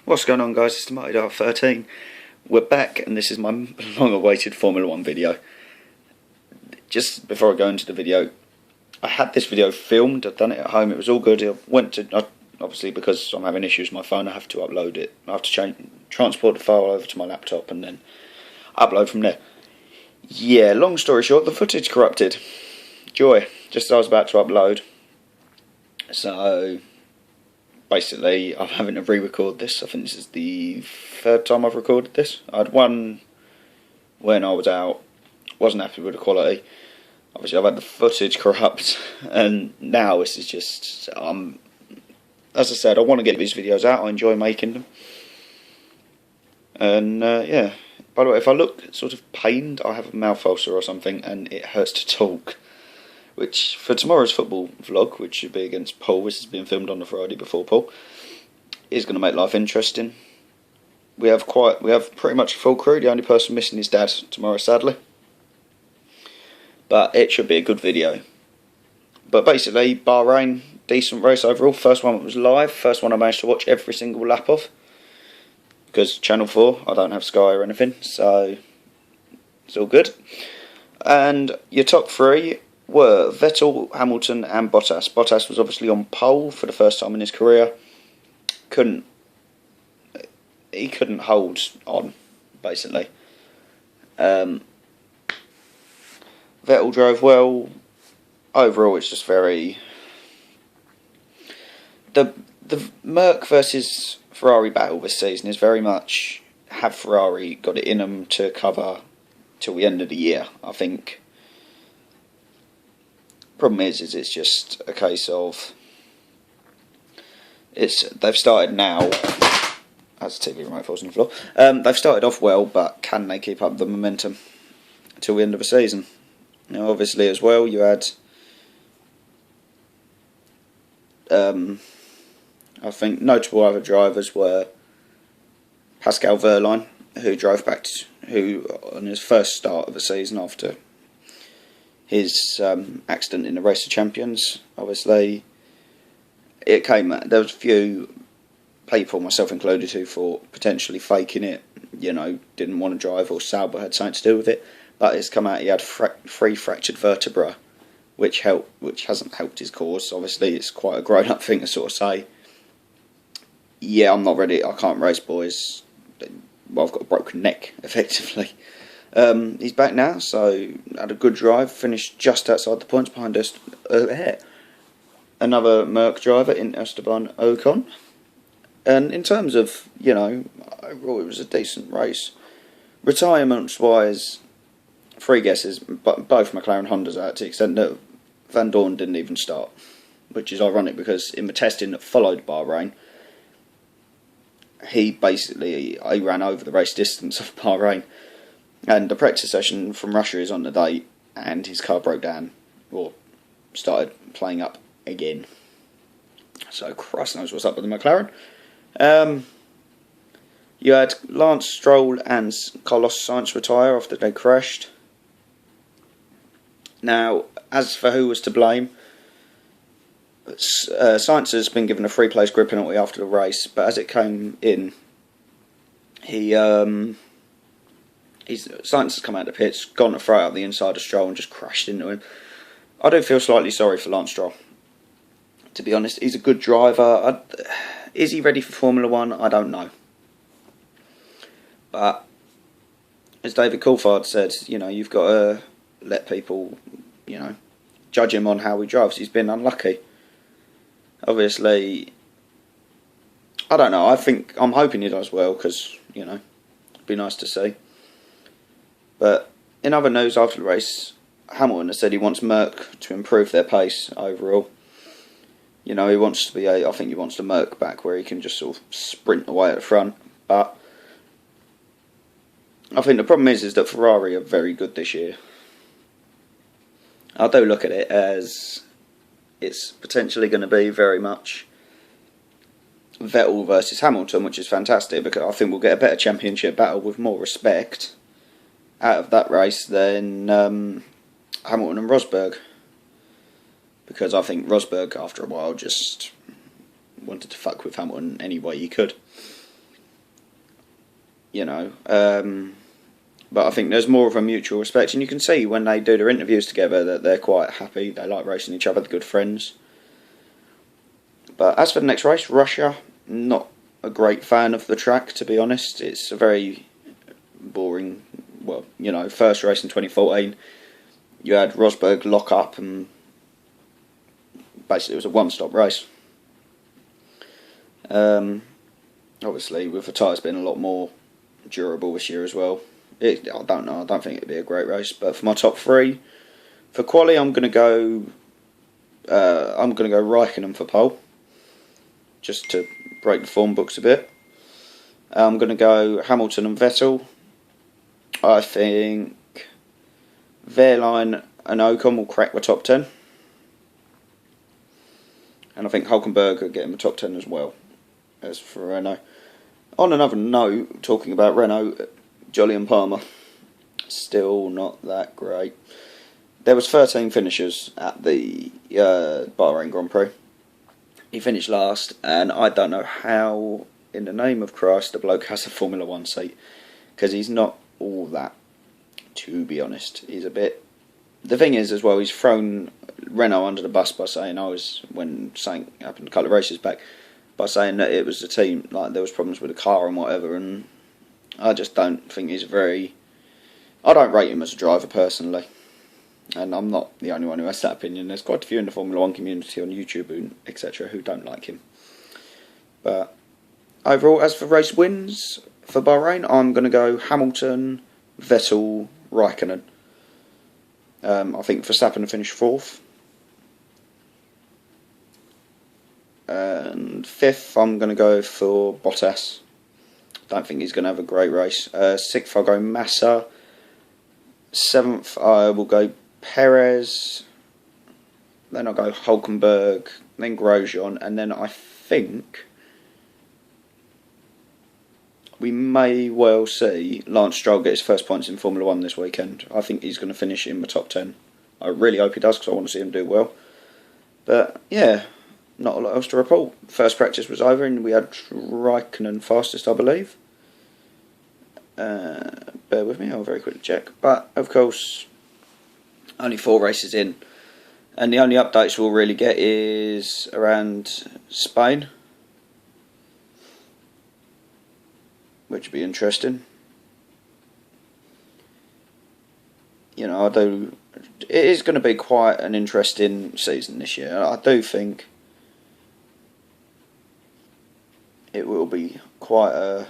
What's going on, guys? It's Themightydart13. We're back, and this is my long-awaited Formula 1 video. Just before I go into the video, I had this video filmed. I'd done it at home. It was all good. Obviously, because I'm having issues with my phone, I have to upload it. I have to transport the file over to my laptop and then upload from there. Yeah, long story short, the footage corrupted. Joy, just as I was about to upload. So basically, I'm having to re-record this. I think this is the third time I've recorded this. I had one when I was out, wasn't happy with the quality. Obviously, I've had the footage corrupt, and now this is just, as I said, I want to get these videos out. I enjoy making them. And yeah, by the way, if I look sort of pained, I have a mouth ulcer or something, and it hurts to talk. Which, for tomorrow's football vlog, which should be against Paul, this has been filmed on the Friday before Paul, is going to make life interesting. We have pretty much a full crew. The only person missing is Dad tomorrow, sadly. But it should be a good video. But basically, Bahrain, decent race overall. First one was live. First one I managed to watch every single lap of. Because Channel 4, I don't have Sky or anything, so it's all good. And your top three were Vettel, Hamilton and Bottas. Bottas was obviously on pole for the first time in his career. He couldn't hold on, basically. Vettel drove well. Overall, it's just very... The Merc versus Ferrari battle this season is very much, have Ferrari got it in them to cover till the end of the year, I think. Problem is it's just a case of they've started now. As the TV remote falls on the floor, they've started off well, but can they keep up the momentum until the end of the season? Now, obviously, as well, you had I think notable other drivers were Pascal Wehrlein, who drove who on his first start of the season after his accident in the Race of Champions. Obviously, there was a few people, myself included, who thought potentially faking it, didn't want to drive, or Sauber had something to do with it. But it's come out he had 3 fractured vertebrae, which hasn't helped his cause. Obviously, it's quite a grown-up thing to sort of say, yeah, I'm not ready, I can't race, boys. Well, I've got a broken neck, effectively. He's back now, so had a good drive, finished just outside the points behind us. Another Merc driver in Esteban Ocon. And in terms of, overall it was a decent race. Retirements-wise, 3 guesses, but both McLaren Hondas out, to the extent that Van Dorn didn't even start. Which is ironic because in the testing that followed Bahrain, he ran over the race distance of Bahrain. And the practice session from Russia is on the date, and his car broke down, or started playing up again. So Christ knows what's up with the McLaren. You had Lance Stroll and Carlos Sainz retire after they crashed. Now, as for who was to blame, Sainz has been given a 3-place grid penalty after the race, but as it came in, Sainz has come out of the pits, gone to throw out the inside of Stroll and just crashed into him. I do feel slightly sorry for Lance Stroll, to be honest. He's a good driver. Is he ready for Formula 1? I don't know. But as David Coulthard said, you've got to let people, judge him on how he drives. He's been unlucky. Obviously, I don't know. I'm hoping he does well because, it'd be nice to see. But in other news after the race, Hamilton has said he wants Merc to improve their pace overall. He wants to be I think he wants the Merc back where he can just sort of sprint away at the front. But I think the problem is that Ferrari are very good this year. I do look at it as it's potentially going to be very much Vettel versus Hamilton, which is fantastic because I think we'll get a better championship battle with more respect out of that race than Hamilton and Rosberg. Because I think Rosberg, after a while, just wanted to fuck with Hamilton any way he could. you know. But I think there's more of a mutual respect, and you can see when they do their interviews together that they're quite happy. They like racing each other, they're good friends. But as for the next race, Russia, not a great fan of the track, to be honest. It's a very boring, well, you know, first race in 2014. You had Rosberg lock up, and basically it was a one-stop race. Obviously, with the tyres being a lot more durable this year as well, I don't know. I don't think it'd be a great race. But for my top three, for quali, I'm gonna go Raikkonen for pole, just to break the form books a bit. I'm gonna go Hamilton and Vettel. I think Wehrlein and Ocon will crack the top 10. And I think Hulkenberg will get in the top 10 as well. As for Renault. On another note, talking about Renault, Jolyon Palmer, still not that great. There was 13 finishers at the Bahrain Grand Prix. He finished last, and I don't know how, in the name of Christ, the bloke has a Formula 1 seat. Because he's not all that, to be honest. He's a bit... The thing is, as well, he's thrown Renault under the bus by saying, when something happened a couple of races back, by saying that it was the team, like there was problems with the car and whatever, and I just don't think he's I don't rate him as a driver personally, and I'm not the only one who has that opinion. There's quite a few in the Formula 1 community on YouTube and etc. who don't like him. But overall, as for race wins for Bahrain, I'm going to go Hamilton, Vettel, Raikkonen. I think Verstappen will finish 4th. And 5th, I'm going to go for Bottas. Don't think he's going to have a great race. 6th, I'll go Massa. 7th, I will go Perez. Then I'll go Hulkenberg. Then Grosjean. And then I think we may well see Lance Stroll get his first points in Formula 1 this weekend. I think he's going to finish in the top 10. I really hope he does, because I want to see him do well. But yeah, not a lot else to report. First practice was over and we had Raikkonen fastest, I believe. Bear with me, I'll very quickly check. But of course, only 4 races in, and the only updates we'll really get is around Spain, which would be interesting. You know, it is going to be quite an interesting season this year. I do think it will be quite a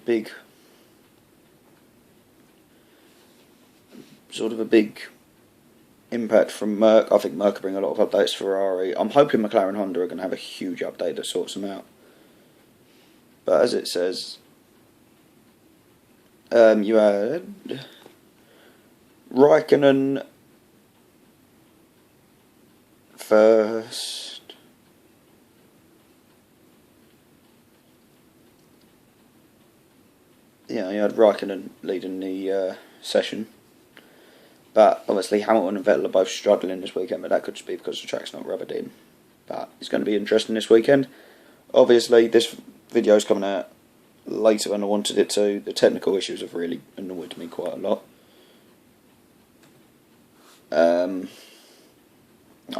big, sort of a big impact from Merc. I think Merc will bring a lot of updates to Ferrari. I'm hoping McLaren and Honda are going to have a huge update that sorts them out. But as it says, you had Raikkonen first. Yeah, you had Raikkonen leading the session. But obviously Hamilton and Vettel are both struggling this weekend, but that could just be because the track's not rubbered in. But it's going to be interesting this weekend. Obviously this video is coming out later than I wanted it to. The technical issues have really annoyed me quite a lot. I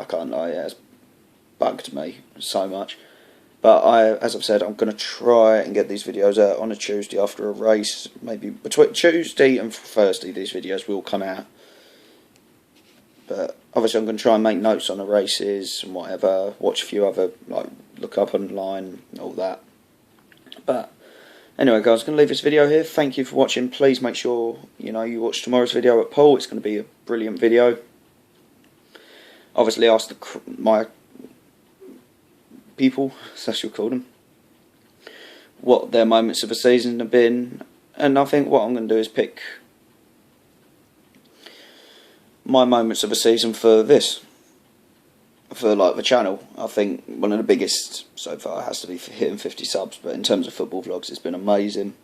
can't lie, it has bugged me so much. But as I've said, I'm going to try and get these videos out on a Tuesday after a race. Maybe between Tuesday and Thursday these videos will come out. But obviously I'm going to try and make notes on the races and whatever. Watch a few other, like, look up online, all that. But anyway guys, I'm going to leave this video here. Thank you for watching. Please make sure you watch tomorrow's video at Paul. It's going to be a brilliant video. Obviously ask my people, as you'll call them, what their moments of the season have been, and I think what I'm going to do is pick my moments of the season for like the channel. I think one of the biggest so far has to be for hitting 50 subs, but in terms of football vlogs it's been amazing.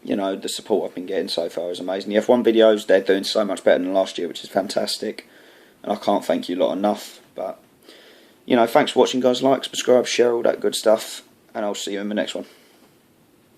You know, the support I've been getting so far is amazing. The F1 videos, they're doing so much better than last year, which is fantastic, and I can't thank you lot enough. But thanks for watching guys. Like, subscribe, share, all that good stuff. and I'll see you in the next one.